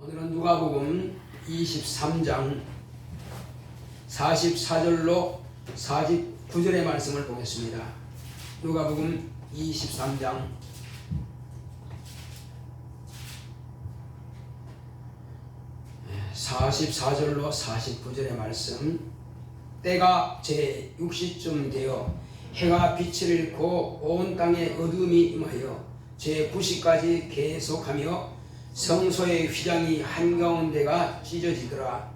오늘은 누가복음 23장 44절로 49절의 말씀을 보겠습니다. 누가복음 23장 44절로 49절의 말씀. 때가 제 6시쯤 되어 해가 빛을 잃고 온 땅에 어둠이 임하여 제 9시까지 계속하며 성소의 휘장이 한가운데가 찢어지더라.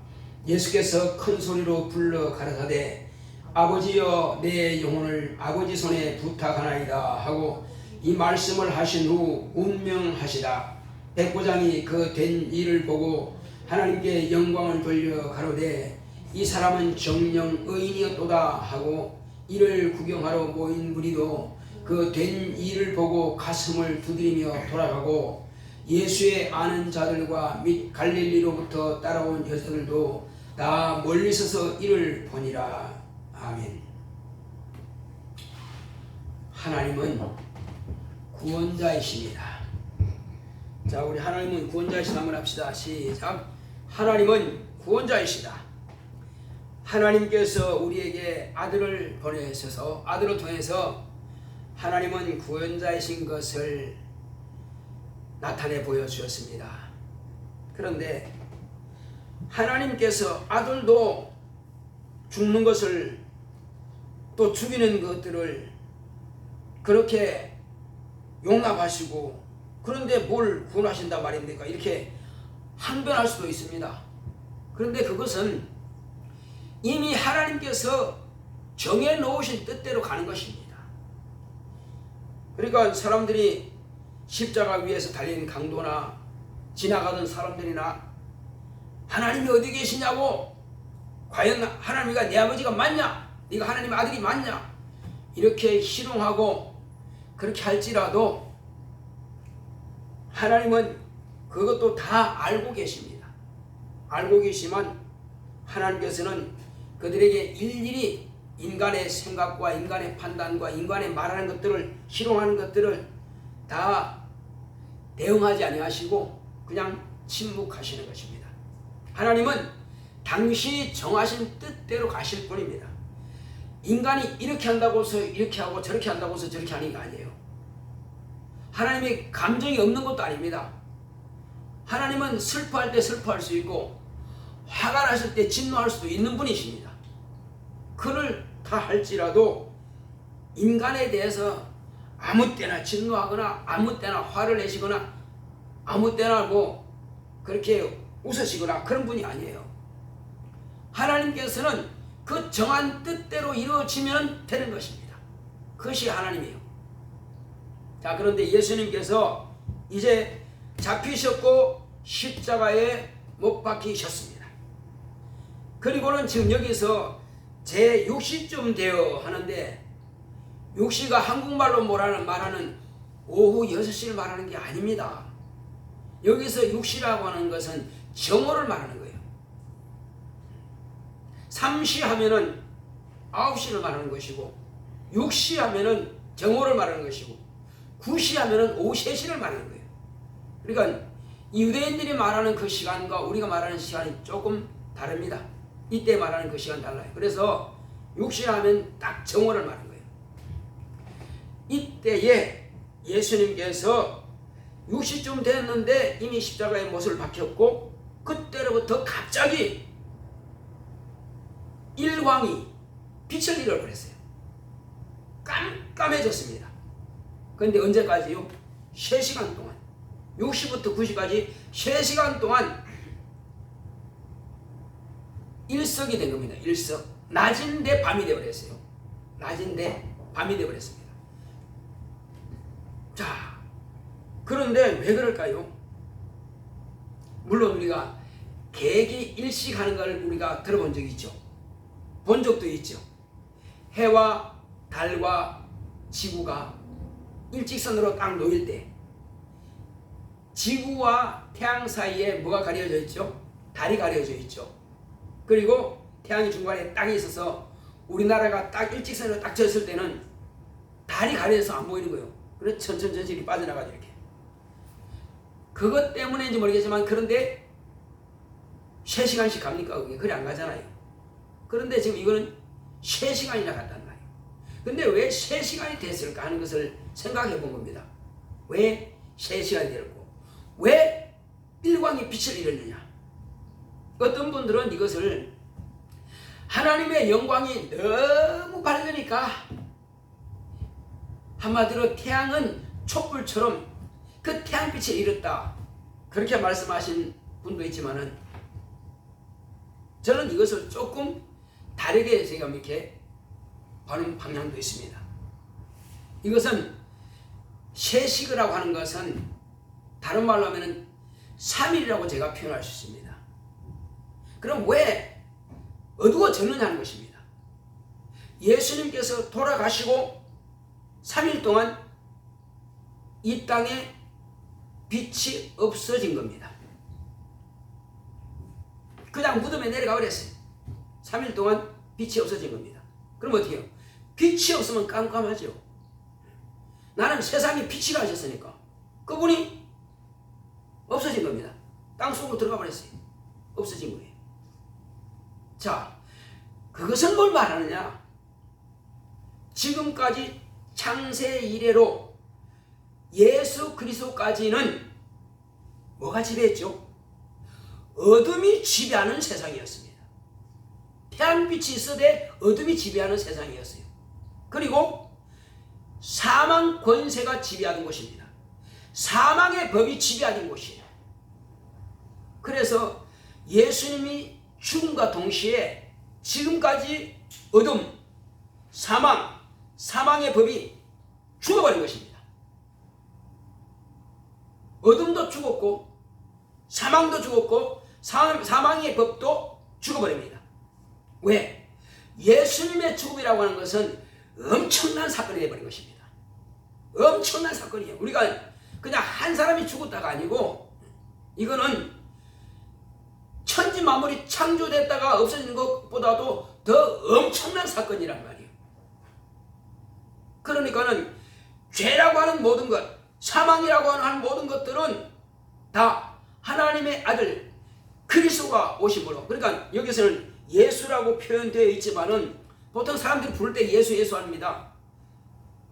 예수께서 큰 소리로 불러 가라사대 아버지여 내 영혼을 아버지 손에 부탁하나이다 하고 이 말씀을 하신 후 운명하시다. 백부장이 그 된 일을 보고 하나님께 영광을 돌려 가로되 이 사람은 정녕 의인이었도다 하고 이를 구경하러 모인 무리도 그 된 일을 보고 가슴을 두드리며 돌아가고 예수의 아는 자들과 및 갈릴리로부터 따라온 여자들도 다 멀리 서서 이를 보니라. 아멘. 하나님은 구원자이십니다. 자, 우리 하나님은 구원자이시다 한번 합시다. 시작. 하나님은 구원자이시다. 하나님께서 우리에게 아들을 보내셔서 아들을 통해서 하나님은 구원자이신 것을 나타내 보여주셨습니다. 그런데 하나님께서 아들도 죽는 것을 또 죽이는 것들을 그렇게 용납하시고 그런데 뭘 구원하신단 말입니까? 이렇게 항변할 수도 있습니다. 그런데 그것은 이미 하나님께서 정해 놓으신 뜻대로 가는 것입니다. 그러니까 사람들이 십자가 위에서 달린 강도나 지나가던 사람들이나 하나님이 어디 계시냐고, 과연 하나님이가 내 아버지가 맞냐, 네가 하나님의 아들이 맞냐, 이렇게 희롱하고 그렇게 할지라도 하나님은 그것도 다 알고 계십니다. 알고 계시지만 하나님께서는 그들에게 일일이 인간의 생각과 인간의 판단과 인간의 말하는 것들을, 희롱하는 것들을 다 대응하지 아니하시고 그냥 침묵하시는 것입니다. 하나님은 당시 정하신 뜻대로 가실 뿐입니다. 인간이 이렇게 한다고 해서 이렇게 하고 저렇게 한다고 해서 저렇게 하는 게 아니에요. 하나님이 감정이 없는 것도 아닙니다. 하나님은 슬퍼할 때 슬퍼할 수 있고 화가 났을 때 진노할 수도 있는 분이십니다. 그를 다 할지라도 인간에 대해서 아무 때나 진노하거나 아무 때나 화를 내시거나 아무 때나 뭐 그렇게 웃으시거나 그런 분이 아니에요. 하나님께서는 그 정한 뜻대로 이루어지면 되는 것입니다. 그것이 하나님이에요. 자, 그런데 예수님께서 이제 잡히셨고 십자가에 못 박히셨습니다. 그리고는 지금 여기서 제 6시쯤 되어 하는데, 6시가 한국말로 말하는 오후 6시를 말하는 게 아닙니다. 여기서 6시라고 하는 것은 정오를 말하는 거예요. 3시 하면은 9시를 말하는 것이고, 6시 하면은 정오를 말하는 것이고, 9시 하면은 오후 3시를 말하는 거예요. 그러니까 유대인들이 말하는 그 시간과 우리가 말하는 시간이 조금 다릅니다. 이때 말하는 그 시간 달라요. 그래서 6시 하면 딱 정오를 말하는 거예요. 이때에 예수님께서 6시쯤 됐는데 이미 십자가에 못을 박혔고, 그때로부터 갑자기 일광이 빛을 잃어버렸어요. 깜깜해졌습니다. 그런데 언제까지요? 3시간 동안, 6시부터 9시까지 3시간 동안 일석이 된 겁니다. 일석. 낮인데 밤이 되어버렸어요. 낮인데 밤이 되어버렸습니다. 자, 그런데 왜 그럴까요? 물론 우리가 개기 일식하는 걸 우리가 들어본 적이 있죠. 본 적도 있죠. 해와 달과 지구가 일직선으로 딱 놓일 때 지구와 태양 사이에 뭐가 가려져 있죠? 달이 가려져 있죠. 그리고 태양이 중간에 딱 있어서 우리나라가 딱 일직선으로 딱 졌을 때는 달이 가려져서 안 보이는 거예요. 그래서 천천히 빠져나가죠. 이렇게. 그것 때문인지 모르겠지만, 그런데 3시간씩 갑니까? 그게 그래 안 가잖아요. 그런데 지금 이거는 3시간이나 갔단 말이에요. 근데 왜 3시간이 됐을까 하는 것을 생각해 본 겁니다. 왜 3시간이 되었고 왜 일광이 빛을 잃었느냐. 어떤 분들은 이것을 하나님의 영광이 너무 밝으니까, 한마디로 태양은 촛불처럼 그 태양빛을 잃었다, 그렇게 말씀하신 분도 있지만은, 저는 이것을 조금 다르게 제가 이렇게 보는 방향도 있습니다. 이것은 세시그라고 하는 것은 다른 말로 하면은 3일이라고 제가 표현할 수 있습니다. 그럼 왜 어두워졌느냐 하는 것입니다. 예수님께서 돌아가시고 3일 동안 이 땅에 빛이 없어진 겁니다. 그냥 무덤에 내려가 버렸어요. 3일 동안 빛이 없어진 겁니다. 그럼 어떻게 해요? 빛이 없으면 깜깜하죠. 나는 세상에 빛이 가셨으니까 그분이 없어진 겁니다. 땅속으로 들어가 버렸어요. 없어진 거예요. 자, 그것은 뭘 말하느냐? 지금까지 창세 이래로 예수 그리스도까지는 뭐가 지배했죠? 어둠이 지배하는 세상이었습니다. 태양빛이 있어대 어둠이 지배하는 세상이었어요. 그리고 사망 권세가 지배하는 곳입니다. 사망의 법이 지배하는 곳이에요. 그래서 예수님이 죽음과 동시에 지금까지 어둠, 사망의 법이 죽어버린 것입니다. 어둠도 죽었고 사망도 죽었고 사망의 법도 죽어버립니다. 왜? 예수님의 죽음이라고 하는 것은 엄청난 사건이 되어버린 것입니다. 엄청난 사건이에요. 우리가 그냥 한 사람이 죽었다가 아니고, 이거는 천지 만물이 창조됐다가 없어지는 것보다도 더 엄청난 사건이란 말이에요. 그러니까는 죄라고 하는 모든 것, 사망이라고 하는 모든 것들은 다 하나님의 아들 그리스도가 오심으로, 그러니까 여기서는 예수라고 표현되어 있지만은 보통 사람들이 부를 때 예수 합니다.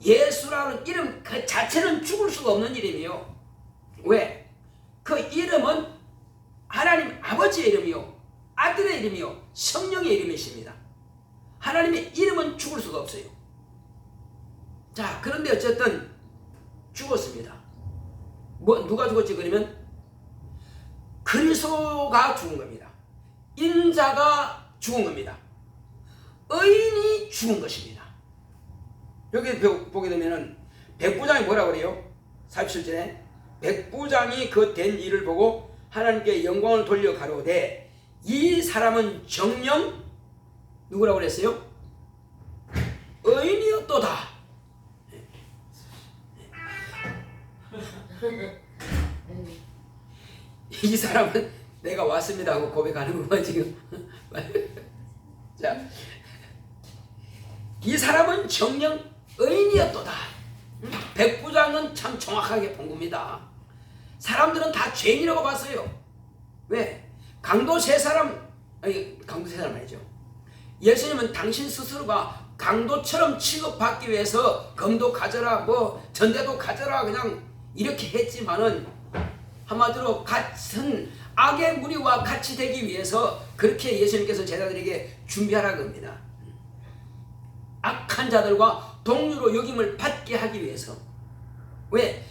예수라는 이름 그 자체는 죽을 수가 없는 이름이에요. 왜? 그 이름은 하나님 아버지의 이름이요, 아들의 이름이요, 성령의 이름이십니다. 하나님의 이름은 죽을 수가 없어요. 자, 그런데 어쨌든 죽었습니다. 누가 죽었지? 그러면 그리스도가 죽은 겁니다. 인자가 죽은 겁니다. 의인이 죽은 것입니다. 여기 보게 되면은 백부장이 뭐라고 그래요? 47절에 백부장이 그 된 일을 보고 하나님께 영광을 돌려 가로되 이 사람은 정녕 누구라고 그랬어요? 의인이었도다. 이 사람은 내가 왔습니다 하고 고백하는구만 지금. 자, 이 사람은 정녕 의인이었도다. 백부장은 참 정확하게 본 겁니다. 사람들은 다 죄인이라고 봤어요. 왜? 강도 세 사람 아니죠. 예수님은 당신 스스로가 강도처럼 취급받기 위해서 검도 가져라, 전대도 가져라, 그냥 이렇게 했지만은 한마디로 같은 악의 무리와 같이 되기 위해서 그렇게 예수님께서 제자들에게 준비하라 겁니다. 악한 자들과 동료로 여김을 받게 하기 위해서. 왜?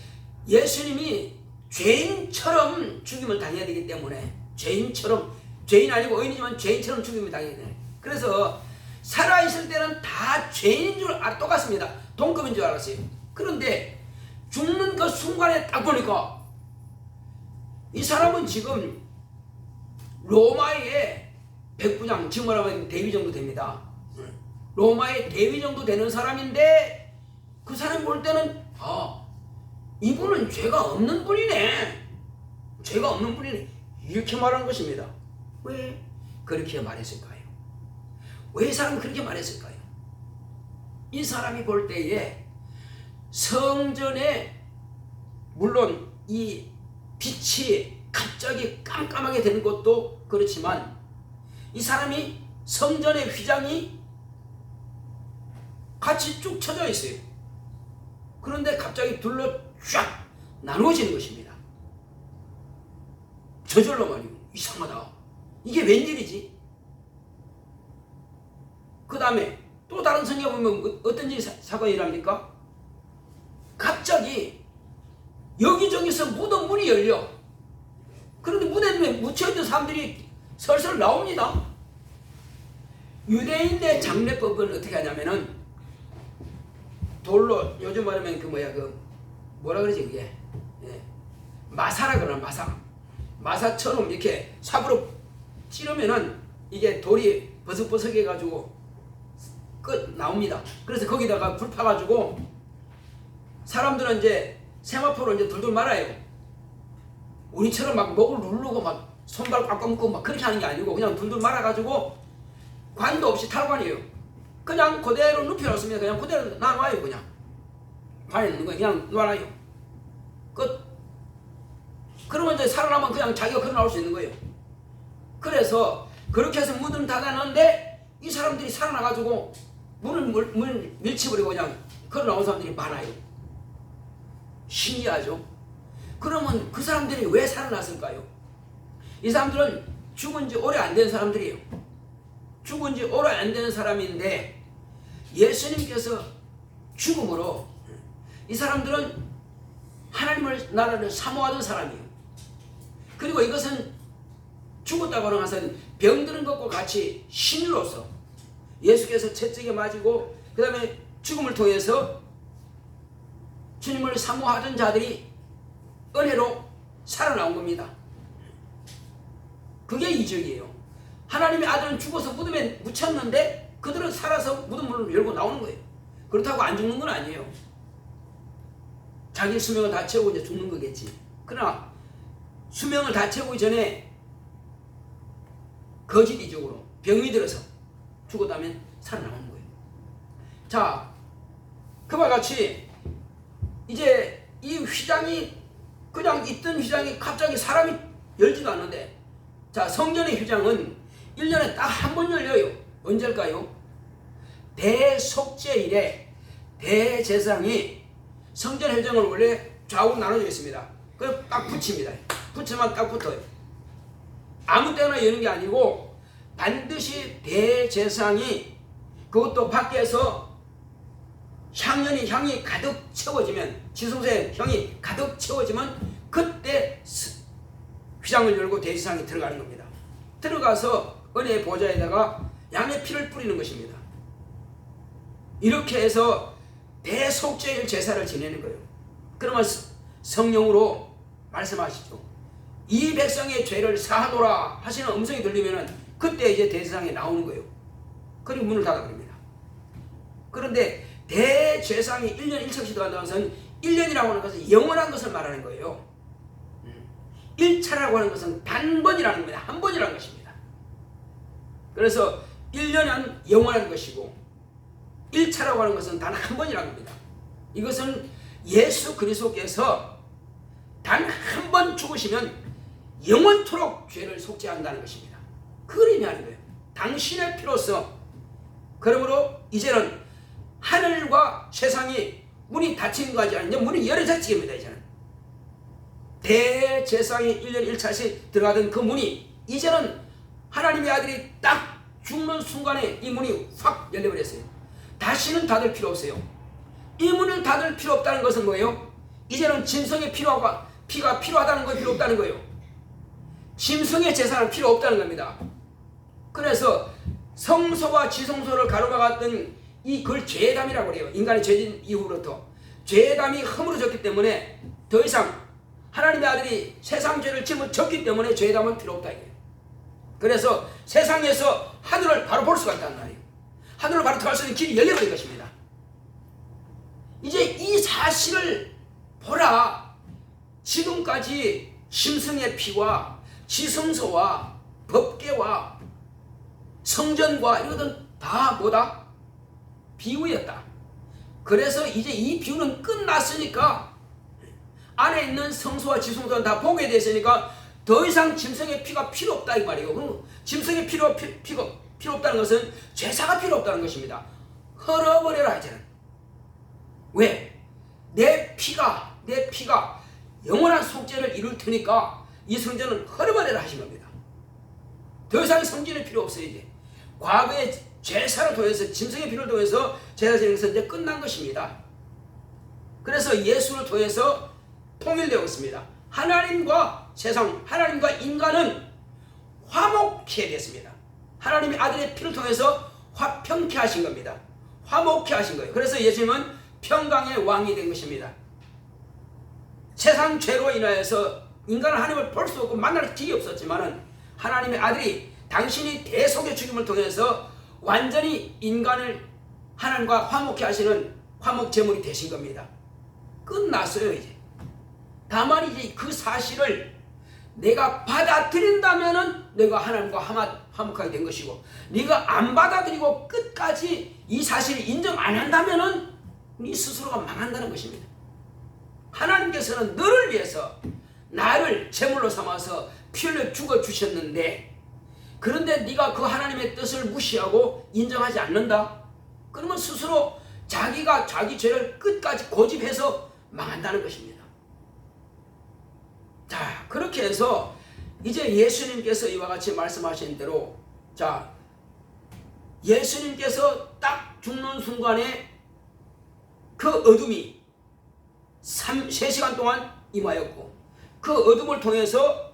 예수님이 죄인처럼 죽임을 당해야 되기 때문에, 죄인처럼, 죄인 아니고 의인이지만 죄인처럼 죽임을 당해야 돼요. 그래서 살아있을 때는 다 죄인인 줄 똑같습니다. 동급인 줄 알았어요. 그런데 죽는 그 순간에 딱 보니까 이 사람은 지금 로마의 백부장, 지금 말하면 대위 정도 됩니다. 로마의 대위 정도 되는 사람인데 그 사람이 볼 때는 이분은 죄가 없는 분이네. 죄가 없는 분이네. 이렇게 말한 것입니다. 왜 그렇게 말했을까요? 왜 이 사람은 그렇게 말했을까요? 이 사람이 볼 때에 성전에 물론 이 빛이 갑자기 깜깜하게 되는 것도 그렇지만 이 사람이 성전의 휘장이 같이 쭉 쳐져 있어요. 그런데 갑자기 둘로 쫙 나누어지는 것입니다. 저절로 말이요. 이상하다. 이게 웬일이지? 그 다음에 또 다른 성경 보면 어떤 일이 사건이 일어납니까? 갑자기 여기저기서 무덤 문이 열려. 그런데 무덤에 묻혀있던 사람들이 설설 나옵니다. 유대인의 장례법은 어떻게 하냐면은 돌로 요즘 말하면 뭐라 그러지 그게 마사라 그러나 마사처럼 이렇게 삽으로 찌르면은 이게 돌이 버석버석해 가지고 끝 나옵니다. 그래서 거기다가 불 파가지고 사람들은 이제 세마포로 이제 둘둘 말아요. 우리처럼 막 목을 누르고 막 손발 꽉꽉 묶고 막 그렇게 하는 게 아니고 그냥 둘둘 말아가지고 관도 없이 탈관이에요. 그냥 그대로 눕혀놓습니다. 그냥 그대로 놔놔요. 그냥 관에 있는 거 그냥 놔놔요. 끝. 그러면 이제 살아나면 그냥 자기가 걸어 나올 수 있는 거예요. 그래서 그렇게 해서 문을 닫아놨는데 이 사람들이 살아나가지고 문을 밀치버리고 그냥 걸어 나온 사람들이 많아요. 신기하죠? 그러면 그 사람들이 왜 살아났을까요? 이 사람들은 죽은 지 오래 안 된 사람들이에요. 죽은 지 오래 안 된 사람인데 예수님께서 죽음으로 이 사람들은 하나님의 나라를 사모하던 사람이에요. 그리고 이것은 죽었다고 하는 것은 병드는 것과 같이 신으로서 예수께서 채찍에 맞이고 그 다음에 죽음을 통해서 주님을 사모하던 자들이 은혜로 살아나온 겁니다. 그게 이적이에요. 하나님의 아들은 죽어서 무덤에 묻혔는데 그들은 살아서 무덤을 열고 나오는 거예요. 그렇다고 안 죽는 건 아니에요. 자기 수명을 다 채우고 이제 죽는 거겠지. 그러나 수명을 다 채우기 전에 거짓 이적으로 병이 들어서 죽었다면 살아나오는 거예요. 자, 그와 같이 이제 이 휘장이 그냥 있던 휘장이 갑자기 사람이 열지도 않는데, 자, 성전의 휘장은 1년에 딱 한 번 열려요. 언제일까요? 대속죄일에 대제사장이 성전 휘장을 원래 좌우로 나눠져 있습니다. 그래서 딱 붙입니다. 붙이면 딱 붙어요. 아무 때나 여는 게 아니고 반드시 대제사장이 그것도 밖에서 향이 가득 채워지면, 지성소에 향이 가득 채워지면 그때 휘장을 열고 대제사장이 들어가는 겁니다. 들어가서 은혜의 보좌에다가 양의 피를 뿌리는 것입니다. 이렇게 해서 대속죄일 제사를 지내는 거예요. 그러면 성령으로 말씀하시죠. 이 백성의 죄를 사하노라 하시는 음성이 들리면은 그때 이제 대제사장이 나오는 거예요. 그리고 문을 닫아버립니다. 그런데 대제사장이 1년 1척씩 들어간다는 것은 1년이라고 하는 것은 영원한 것을 말하는 거예요. 1차라고 하는 것은 단번이라는 겁니다. 한 번이라는 것입니다. 그래서 1년은 영원한 것이고 1차라고 하는 것은 단 한 번이라는 겁니다. 이것은 예수 그리스도께서 단 한 번 죽으시면 영원토록 죄를 속죄한다는 것입니다. 그 의미하는 거예요. 당신의 피로서. 그러므로 이제는 하늘과 세상이 문이 닫힌 것이 아니라 문이 열어졌지 겁니다. 이제는 대제사장이 1년 1차씩 들어가던 그 문이 이제는 하나님의 아들이 딱 죽는 순간에 이 문이 확 열려버렸어요. 다시는 닫을 필요 없어요. 이 문을 닫을 필요 없다는 것은 뭐예요? 이제는 짐승의 피가 필요하다는 거 필요 없다는 거예요. 짐승의 제사는 필요 없다는 겁니다. 그래서 성소와 지성소를 가로막았던 그걸 죄담이라고 해요. 인간의 죄진 이후로부터 죄담이 허물어졌기 때문에 더 이상 하나님의 아들이 세상 죄를 졌기 때문에 죄담은 필요 없다 이거예요. 그래서 세상에서 하늘을 바로 볼 수가 있다는 말이에요. 하늘을 바로 들어갈 수 있는 길이 열려버린 것입니다. 이제 이 사실을 보라. 지금까지 짐승의 피와 지성소와 법궤와 성전과 이런 것은 다 뭐다? 비유였다. 그래서 이제 이 비유는 끝났으니까 안에 있는 성소와 지성소는 다 보게 됐으니까 더 더 이상 짐승의 피가 필요 없다 이 말이에요. 그럼 짐승의 피가 필요 없다는 것은 제사가 필요 없다는 것입니다. 헐어버려라 이제는. 왜? 내 피가 영원한 속죄를 이룰 테니까 이 성전은 헐어버려라 하신 겁니다. 더 이상 성전이 필요 없어요. 이제 과거의 제사를 통해서 짐승의 피를 통해서 제사 지는 것은 이제 끝난 것입니다. 그래서 예수를 통해서 통일되었습니다. 하나님과 세상, 하나님과 인간은 화목케 됐습니다. 하나님의 아들의 피를 통해서 화평케 하신 겁니다. 화목케 하신 거예요. 그래서 예수님은 평강의 왕이 된 것입니다. 세상 죄로 인하여서 인간은 하나님을 볼 수 없고 만날 길이 없었지만은 하나님의 아들이 당신이 대속의 죽임을 통해서 완전히 인간을 하나님과 화목케 하시는 화목 제물이 되신 겁니다. 끝났어요 이제. 다만 이제 그 사실을 내가 받아들인다면은 내가 하나님과 화목하게 된 것이고, 네가 안 받아들이고 끝까지 이 사실을 인정 안 한다면은 네 스스로가 망한다는 것입니다. 하나님께서는 너를 위해서 나를 제물로 삼아서 피 흘려 죽어 주셨는데, 그런데 네가 그 하나님의 뜻을 무시하고 인정하지 않는다? 그러면 스스로 자기가 자기 죄를 끝까지 고집해서 망한다는 것입니다. 자, 그렇게 해서 이제 예수님께서 이와 같이 말씀하신 대로, 자, 예수님께서 딱 죽는 순간에 그 어둠이 3시간 동안 임하였고, 그 어둠을 통해서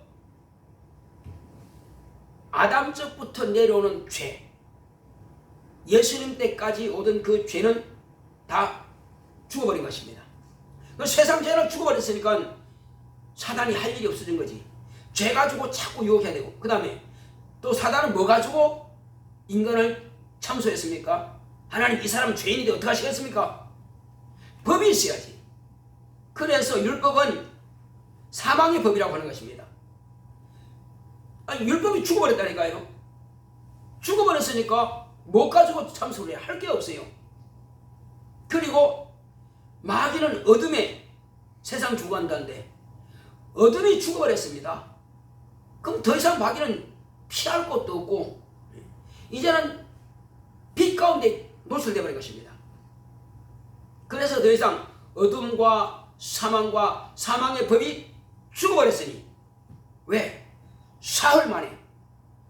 아담적부터 내려오는 죄, 예수님 때까지 오던 그 죄는 다 죽어버린 것입니다. 그 세상 죄는 죽어버렸으니까 사단이 할 일이 없어진 거지. 죄 가지고 자꾸 유혹해야 되고, 그 다음에 또 사단은 뭐 가지고 인간을 참소했습니까? 하나님, 이 사람 죄인인데 어떻게 하시겠습니까? 법이 있어야지. 그래서 율법은 사망의 법이라고 하는 것입니다. 아니, 율법이 죽어버렸다니까요. 죽어버렸으니까 뭐 가지고 참소를 해야 할 게 없어요. 그리고 마귀는 어둠에 세상 주관자인데 어둠이 죽어버렸습니다. 그럼 더 이상 마귀는 피할 곳도 없고 이제는 빛 가운데 노출되어 버린 것입니다. 그래서 더 이상 어둠과 사망과 사망의 법이 죽어버렸으니, 왜? 사흘 만에,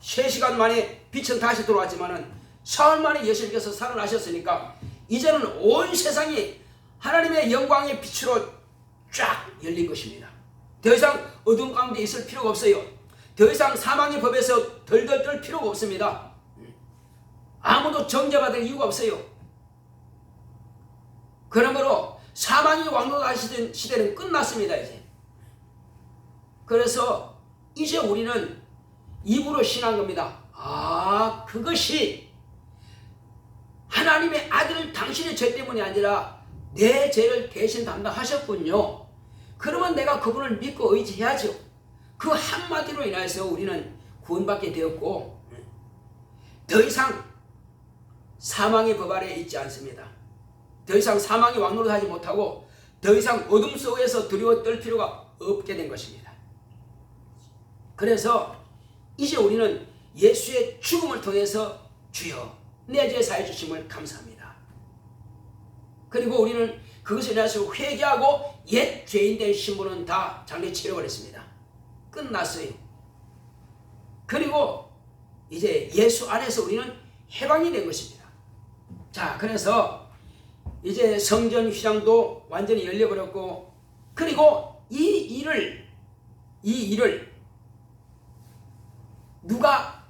3시간 만에 빛은 다시 들어왔지만은 사흘 만에 예수님께서 살아나셨으니까 이제는 온 세상이 하나님의 영광의 빛으로 쫙 열린 것입니다. 더 이상 어둠 가운데 있을 필요가 없어요. 더 이상 사망의 법에서 덜덜 떨 필요가 없습니다. 아무도 정죄받을 이유가 없어요. 그러므로 사망이 왕노하시던 시대는 끝났습니다. 이제. 그래서 이제 우리는 입으로 신한 겁니다. 아, 그것이 하나님의 아들 당신의 죄 때문이 아니라 내 죄를 대신 담당하셨군요. 그러면 내가 그분을 믿고 의지해야죠. 그 한마디로 인해서 우리는 구원받게 되었고, 더 이상 사망의 법 아래에 있지 않습니다. 더 이상 사망이 왕노릇하지 못하고 더 이상 어둠 속에서 두려워 떨 필요가 없게 된 것입니다. 그래서 이제 우리는 예수의 죽음을 통해서 주여 내 죄 사해 주심을 감사합니다. 그리고 우리는 그것에 대해서 회개하고 옛 죄인 된 신분은 다 장례 치러버렸습니다. 끝났어요. 그리고 이제 예수 안에서 우리는 해방이 된 것입니다. 자, 그래서 이제 성전 휘장도 완전히 열려버렸고, 그리고 이 일을 누가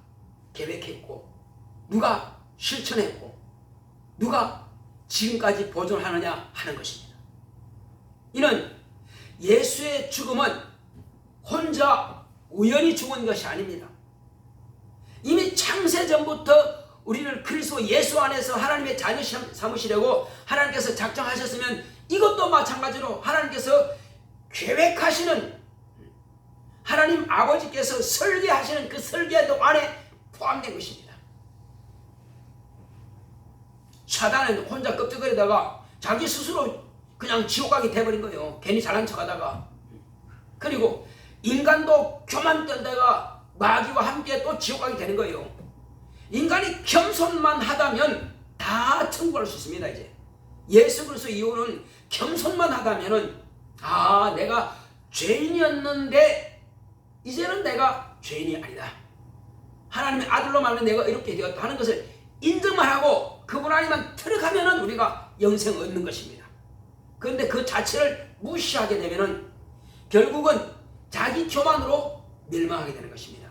계획했고 누가 실천했고 누가 지금까지 보존하느냐 하는 것입니다. 이는 예수의 죽음은 혼자 우연히 죽은 것이 아닙니다. 이미 창세전부터 우리를 그리스도 예수 안에서 하나님의 자녀 삼으시려고 하나님께서 작정하셨으면 이것도 마찬가지로 하나님께서 계획하시는, 하나님 아버지께서 설계하시는 그 설계도 안에 포함된 것입니다. 사단은 혼자 껍질거리다가 자기 스스로 그냥 지옥 가게 돼버린 거예요. 괜히 잘난 척하다가. 그리고 인간도 교만던 데가 마귀와 함께 또 지옥 가게 되는 거예요. 인간이 겸손만 하다면 다 천국할 수 있습니다. 이제 예수 그리스도 이후는 겸손만 하다면은 내가 죄인이었는데 이제는 내가 죄인이 아니다. 하나님의 아들로 말하면 내가 이렇게 되었다 하는 것을 인정만 하고 그분 안에만 들어가면은 우리가 영생을 얻는 것입니다. 그런데 그 자체를 무시하게 되면은 결국은 자기 교만으로 멸망하게 되는 것입니다.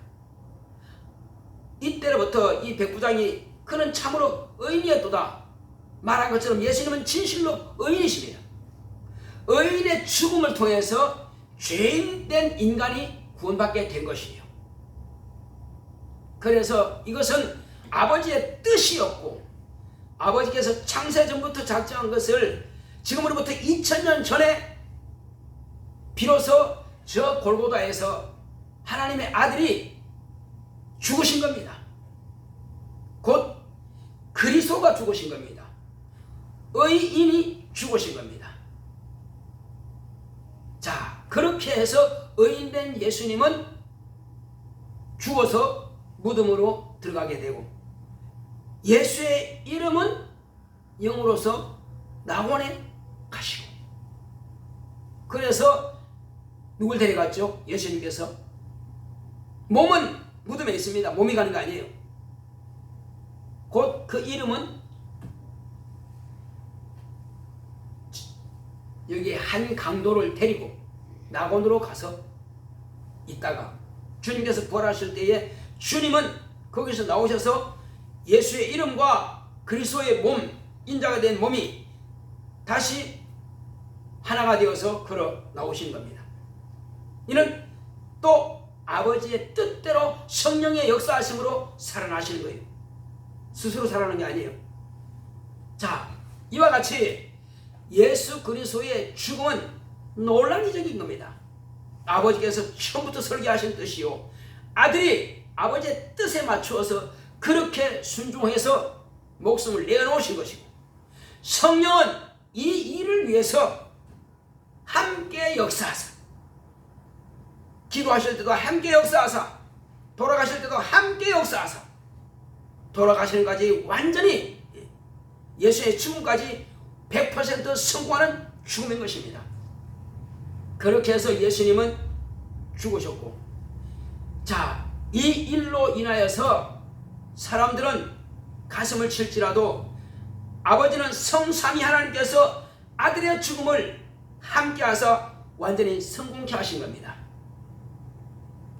이때로부터 이 백부장이 그는 참으로 의인이었도다 말한 것처럼 예수님은 진실로 의인이십니다. 의인의 죽음을 통해서 죄인된 인간이 구원받게 된 것이에요. 그래서 이것은 아버지의 뜻이었고 아버지께서 창세전부터 작정한 것을 지금으로부터 2000년 전에 비로소 저 골고다에서 하나님의 아들이 죽으신 겁니다. 곧 그리스도가 죽으신 겁니다. 의인이 죽으신 겁니다. 자, 그렇게 해서 의인된 예수님은 죽어서 무덤으로 들어가게 되고 예수의 이름은 영으로서 낙원에 가시고 그래서 누굴 데려갔죠? 예수님께서 몸은 무덤에 있습니다. 몸이 가는 거 아니에요. 곧 그 이름은 여기 한 강도를 데리고 낙원으로 가서 있다가 주님께서 부활하실 때에 주님은 거기서 나오셔서 예수의 이름과 그리스도의 몸, 인자가 된 몸이 다시 하나가 되어서 걸어 나오신 겁니다. 이는 또 아버지의 뜻대로 성령의 역사하심으로 살아나시는 거예요. 스스로 살아나는 게 아니에요. 자, 이와 같이 예수 그리스도의 죽음은 논란이적인 겁니다. 아버지께서 처음부터 설계하신 뜻이요 아들이 아버지의 뜻에 맞추어서 그렇게 순종해서 목숨을 내어놓으신 것이고 성령은 이 일을 위해서 함께 역사하사 기도하실 때도 함께 역사하사 돌아가실 때도 함께 역사하사 돌아가시는 까지 완전히 예수의 죽음까지 100% 성공하는 죽음인 것입니다. 그렇게 해서 예수님은 죽으셨고 자, 이 일로 인하여서 사람들은 가슴을 칠지라도 아버지는 성삼위 하나님께서 아들의 죽음을 함께 하사 완전히 성공케 하신 겁니다.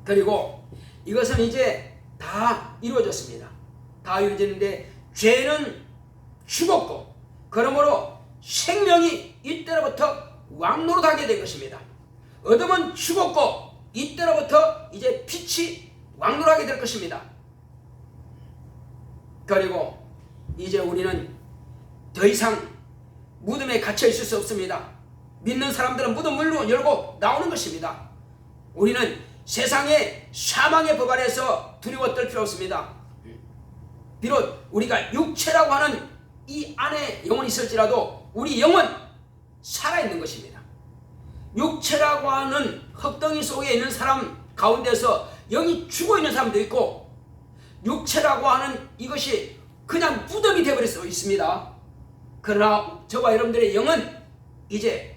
그리고 이것은 이제 다 이루어졌습니다. 다 이루어졌는데 죄는 죽었고 그러므로 생명이 이때로부터 왕노릇하게 된 것입니다. 어둠은 죽었고 이때로부터 이제 빛이 왕노릇하게 될 것입니다. 그리고 이제 우리는 더 이상 무덤에 갇혀 있을 수 없습니다. 믿는 사람들은 무덤 문을 열고 나오는 것입니다. 우리는 세상의 사망의 법 아래서 두려워 떨 필요 없습니다. 비록 우리가 육체라고 하는 이 안에 영혼이 있을지라도 우리 영은 살아있는 것입니다. 육체라고 하는 흙덩이 속에 있는 사람 가운데서 영이 죽어있는 사람도 있고 육체라고 하는 이것이 그냥 무덤이 되어버릴 수 있습니다. 그러나 저와 여러분들의 영은 이제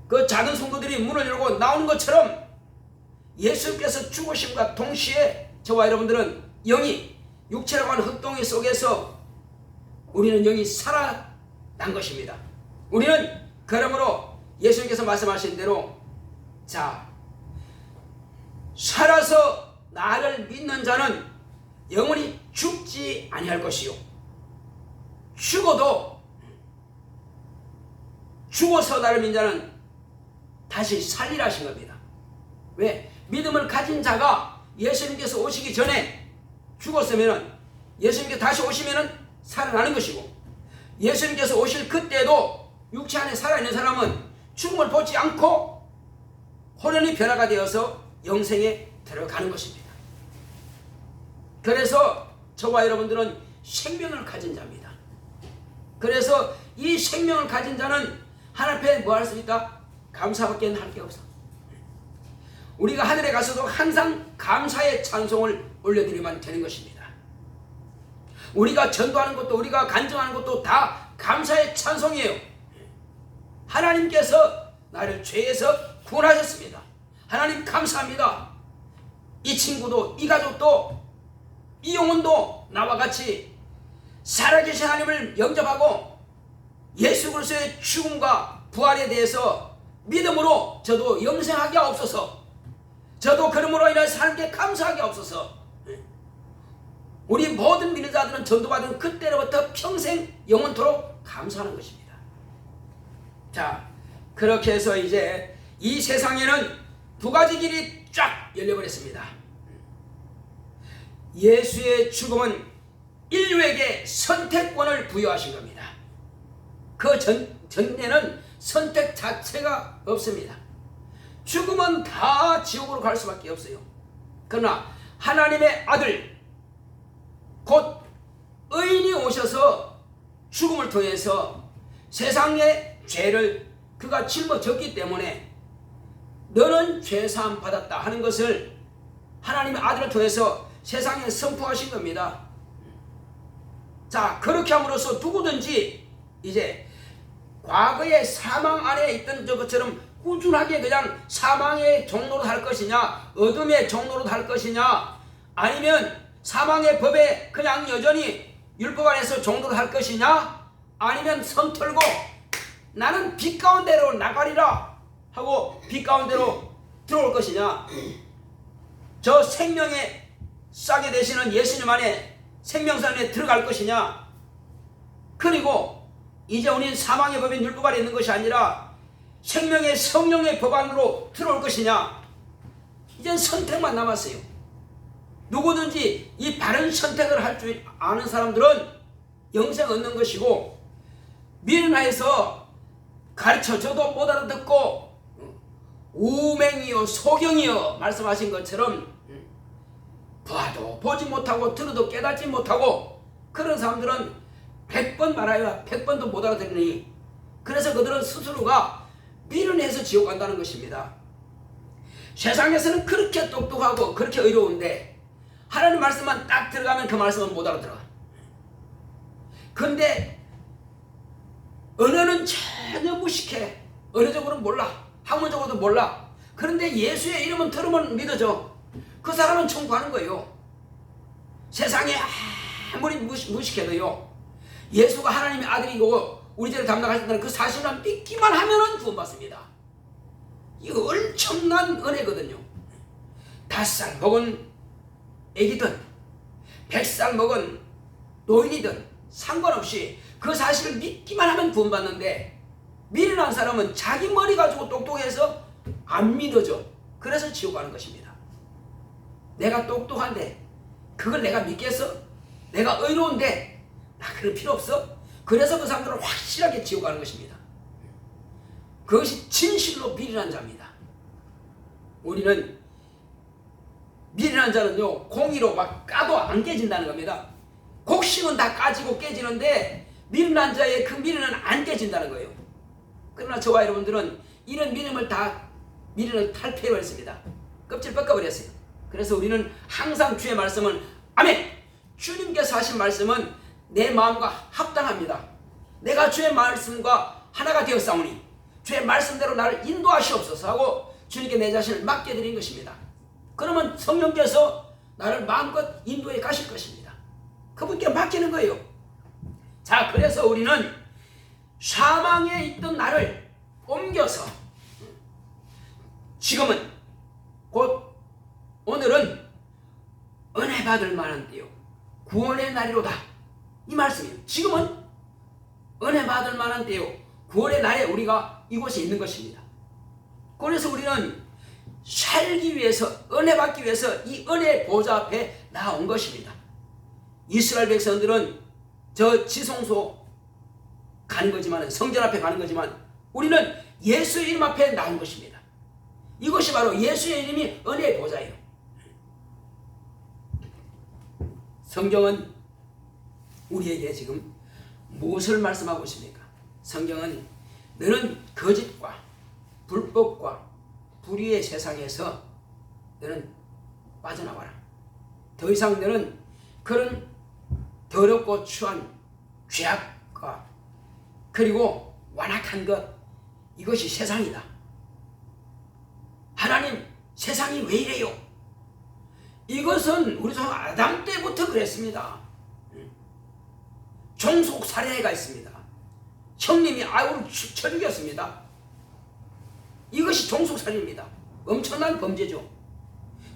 그 작은 성도들이 문을 열고 나오는 것처럼 예수께서 죽으심과 동시에 저와 여러분들은 영이 육체라고 하는 흙덩이 속에서 우리는 영이 살아난 것입니다. 우리는 그러므로 예수님께서 말씀하신 대로 자 살아서 나를 믿는 자는 영원히 죽지 아니할 것이요 죽어도 죽어서 나를 믿는 자는 다시 살리라 하신 겁니다. 왜? 믿음을 가진 자가 예수님께서 오시기 전에 죽었으면 예수님께서 다시 오시면 살아나는 것이고 예수님께서 오실 그때도 육체 안에 살아있는 사람은 죽음을 보지 않고 혼연히 변화가 되어서 영생에 들어가는 것입니다. 그래서 저와 여러분들은 생명을 가진 자입니다. 그래서 이 생명을 가진 자는 하나님 앞에 뭐 할 수 있다? 감사밖에 할 게 없어. 우리가 하늘에 가서도 항상 감사의 찬송을 올려드리면 되는 것입니다. 우리가 전도하는 것도 우리가 간증하는 것도 다 감사의 찬송이에요. 하나님께서 나를 죄에서 구원하셨습니다. 하나님 감사합니다. 이 친구도 이 가족도 이 영혼도 나와 같이 살아계신 하나님을 영접하고 예수 그리스도의 죽음과 부활에 대해서 믿음으로 저도 영생하게 하옵소서. 저도 그러므로 인해서 하나님께 감사하게 하옵소서. 우리 모든 믿는 자들은 전도받은 그때로부터 평생 영원토록 감사하는 것입니다. 자, 그렇게 해서 이제 이 세상에는 두 가지 길이 쫙 열려버렸습니다. 예수의 죽음은 인류에게 선택권을 부여하신 겁니다. 그 전에는 선택 자체가 없습니다. 죽음은 다 지옥으로 갈 수밖에 없어요. 그러나 하나님의 아들 곧 의인이 오셔서 죽음을 통해서 세상의 죄를 그가 짊어졌기 때문에 너는 죄사함 받았다 하는 것을 하나님의 아들을 통해서 세상에 선포하신 겁니다. 자, 그렇게 함으로써 누구든지 이제 과거의 사망 안에 있던 것처럼 꾸준하게 그냥 사망의 종로로 할 것이냐, 어둠의 종로로 할 것이냐, 아니면 사망의 법에 그냥 여전히 율법 안에서 종로로 할 것이냐, 아니면 손 털고 나는 빛 가운데로 나가리라 하고 빛 가운데로 들어올 것이냐, 저 생명의 싸게 되시는 예수님 안에 생명산에 들어갈 것이냐, 그리고 이제 우리는 사망의 법인 율법 안에 있는 것이 아니라 생명의 성령의 법 안으로 들어올 것이냐, 이젠 선택만 남았어요. 누구든지 이 바른 선택을 할 줄 아는 사람들은 영생 얻는 것이고, 미련하여서 가르쳐줘도 못 알아듣고 우맹이요 소경이요 말씀하신 것처럼 봐도 보지 못하고 들어도 깨닫지 못하고 그런 사람들은 100번 말하여 100번도 못 알아듣으니, 그래서 그들은 스스로가 미련해서 지옥 간다는 것입니다. 세상에서는 그렇게 똑똑하고 그렇게 의로운데 하나님 말씀만 딱 들어가면 그 말씀은 못 알아들어. 근데 언어는 전혀 무식해. 언어적으로는 몰라. 학문적으로도 몰라. 그런데 예수의 이름은 들으면 믿어져. 그 사람은 천국 가는 거예요. 세상에 아무리 무식해도요, 예수가 하나님의 아들이고 우리 죄를 담당하신다는 그 사실을 믿기만 하면은 구원받습니다. 이거 엄청난 은혜거든요. 5살 먹은 애기든 100살 먹은 노인이든 상관없이 그 사실을 믿기만 하면 구원받는데, 미련한 사람은 자기 머리 가지고 똑똑해서 안 믿어져. 그래서 지옥 가는 것입니다. 내가 똑똑한데 그걸 내가 믿겠어? 내가 의로운데 나 그럴 필요 없어? 그래서 그 사람들은 확실하게 지옥 가는 것입니다. 그것이 진실로 미련한 자입니다. 우리는 미련한 자는요, 공이로 막 까도 안 깨진다는 겁니다. 곡식은 다 까지고 깨지는데 미련한 자의 그 미련은 안 깨진다는 거예요. 그러나 저와 여러분들은 이런 미련을 탈피해버렸습니다. 껍질 벗겨버렸어요. 그래서 우리는 항상 주의 말씀은 아멘! 주님께서 하신 말씀은 내 마음과 합당합니다. 내가 주의 말씀과 하나가 되었사오니 주의 말씀대로 나를 인도하시옵소서 하고 주님께 내 자신을 맡겨드린 것입니다. 그러면 성령께서 나를 마음껏 인도해 가실 것입니다. 그분께 맡기는 거예요. 자, 그래서 우리는 사망에 있던 나를 옮겨서 지금은 곧 오늘은 은혜 받을 만한 때요, 구원의 날이로다, 이 말씀이에요. 지금은 은혜 받을 만한 때요, 구원의 날에 우리가 이곳에 있는 것입니다. 그래서 우리는 살기 위해서, 은혜 받기 위해서 이 은혜 보좌 앞에 나온 것입니다. 이스라엘 백성들은 저 지성소 가는 거지만, 성전 앞에 가는 거지만, 우리는 예수의 이름 앞에 나온 것입니다. 이것이 바로 예수의 이름이 은혜의 보좌예요. 성경은 우리에게 지금 무엇을 말씀하고 있습니까? 성경은 너는 거짓과 불법과 불의의 세상에서 너는 빠져나와라. 더 이상 너는 그런 더럽고 추한 죄악과 그리고 완악한 것, 이것이 세상이다. 하나님, 세상이 왜 이래요? 이것은 우리 종 아담 때부터 그랬습니다. 종속 살인가 있습니다. 형님이 아우를 쳐 죽였습니다. 이것이 종속 살인입니다. 엄청난 범죄죠.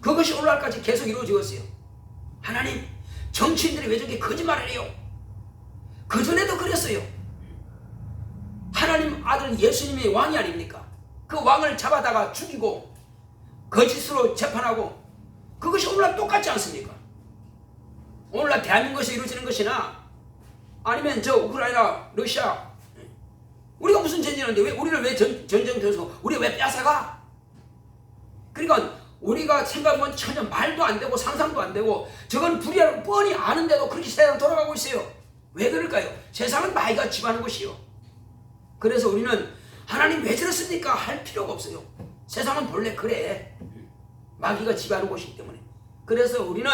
그것이 오늘날까지 계속 이루어지고 있어요. 하나님, 정치인들이 왜 저렇게 거짓말을 해요? 그전에도 그랬어요. 하나님 아들 예수님이 왕이 아닙니까? 그 왕을 잡아다가 죽이고 거짓으로 재판하고, 그것이 오늘날 똑같지 않습니까? 오늘날 대한민국에서 이루어지는 것이나 아니면 저 우크라이나, 러시아, 우리가 무슨 전쟁하는데 왜 우리를 왜 전쟁터에서 우리가 왜 뺏어가? 그러니까 우리가 생각하면 전혀 말도 안 되고 상상도 안 되고, 저건 불의라고 뻔히 아는데도 그렇게 세상을 돌아가고 있어요. 왜 그럴까요? 세상은 마귀가 지배하는 것이요. 그래서 우리는 하나님 왜 저렇습니까? 할 필요가 없어요. 세상은 본래 그래. 마귀가 지배하는 곳이기 때문에. 그래서 우리는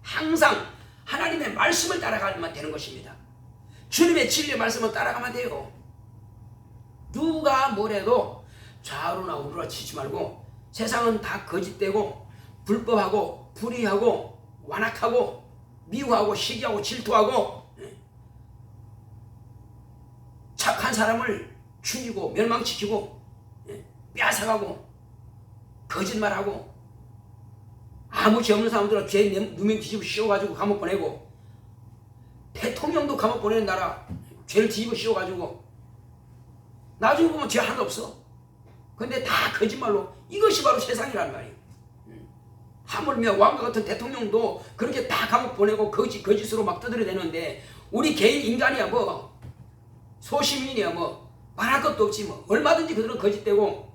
항상 하나님의 말씀을 따라가면 되는 것입니다. 주님의 진리의 말씀을 따라가면 돼요. 누가 뭐래도 좌우로나 우로나 치지 말고, 세상은 다 거짓되고 불법하고 불의하고 완악하고 미워하고 시기하고 질투하고 착한 사람을 죽이고 멸망시키고 빼앗아가고 거짓말하고 아무 죄 없는 사람들은 죄 누명 뒤집어 씌워가지고 감옥 보내고, 대통령도 감옥 보내는 나라 죄를 뒤집어 씌워가지고 나중에 보면 죄 하나도 없어. 근데 다 거짓말로, 이것이 바로 세상이란 말이에요. 하물며 왕과 같은 대통령도 그렇게 다 감옥 보내고 거짓으로 막 떠들어대는데, 우리 개인 인간이야 뭐 소시민이야 뭐 말할 것도 없지 뭐 얼마든지 그들은 거짓되고